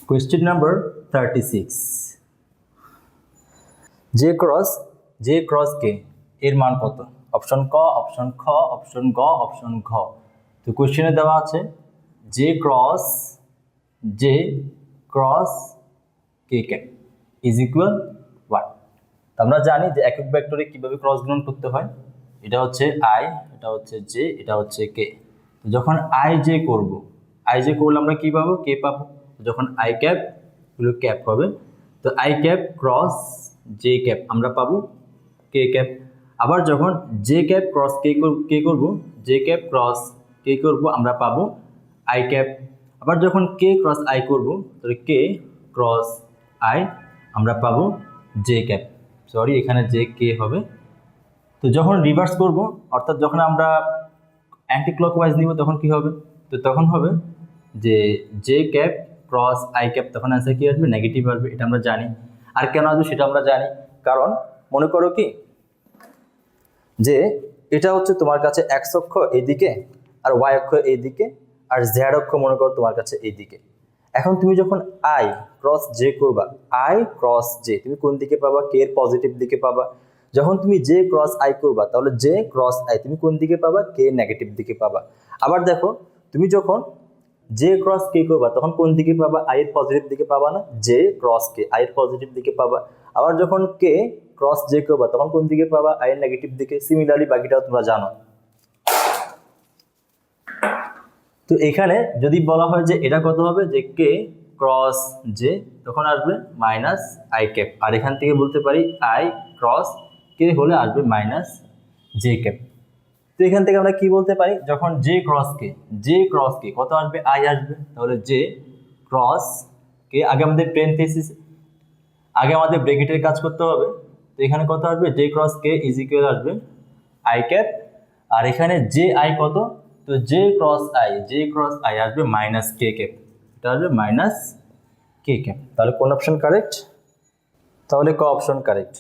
Question number 36. J cross K এর মান কত? অপশন ক, অপশন খ, অপশন গ, অপশন ঘ। তো কোশ্চেনে দেওয়া আছে J cross K cap is equal what? আমরা জানি যে একক ভেক্টরে কিভাবে ক্রস গুণন করতে হয়। এটা হচ্ছে I, এটা হচ্ছে J, এটা হচ্ছে K। তো যখন I J করব, I J করলে আমরা কি পাবো? K পাবো। যখন I cap হলো ক্যাপ হবে, তো I cap cross J cap আমরা পাবো K cap। আবার যখন J cap ক্রস K করব, J cap ক্রস K করব আমরা পাবো I cap। আবার যখন K ক্রস I করব, তাহলে K ক্রস I আমরা পাবো J cap। সরি, এখানে J K হবে। তো যখন রিভার্স করব, অর্থাৎ যখন আমরা অ্যান্টি ক্লকওয়াইজ নিব, তখন কি হবে? তো তখন হবে যে J cap cross I cap, তখন অ্যান্সার কি আসবে? নেগেটিভ আসবে। এটা আমরা জানি। আর কেন আসবে সেটা আমরা জানি, কারণ মনে করো কি যে এটা হচ্ছে তোমার কাছে x অক্ষ এইদিকে, আর y অক্ষ এইদিকে, আর z অক্ষ মনে করো তোমার কাছে এইদিকে। এখন তুমি যখন I ক্রস J করবা, I ক্রস J তুমি কোন দিকে পাবা? K এর পজিটিভ দিকে পাবা। যখন তুমি J ক্রস I করবা, তাহলে J ক্রস I তুমি কোন দিকে পাবা? K নেগেটিভ দিকে পাবা। আবার দেখো, তুমি যখন J ক্রস K করবা, তখন কোন দিকে পাবা? I এর পজিটিভ দিকে পাবা না? J ক্রস K I এর পজিটিভ দিকে পাবা। আবার যখন K ক্রস J করবা, তখন কোন দিকে পাবা? I এর নেগেটিভ দিকে। সিমিলারলি বাকিটাও তোমরা জানো। তো এখানে যদি বলা হয় যে এটা কত হবে, যে K ক্রস J, তখন আসবে মাইনাস I cap। আর এখান থেকে বলতে পারি I ক্রস K হলে আসবে মাইনাস J cap। তো এখান থেকে আমরা কি বলতে পারি, যখন J ক্রস K কত আসবে? I আসবে। তাহলে J ক্রস K, আগে আমাদের প্যারেনথেসিস, আগে আমাদের ব্র্যাকেটের কাজ করতে হবে। তো এখানে কত আসবে? J cross K is equal আসবে I cap। আর এখানে J I কত? তো J ক্রস I আসবে মাইনাস K cap। এটা আসবে মাইনাস K cap। তাহলে কোন অপশন কারেক্ট? তাহলে ক অপশন কারেক্ট।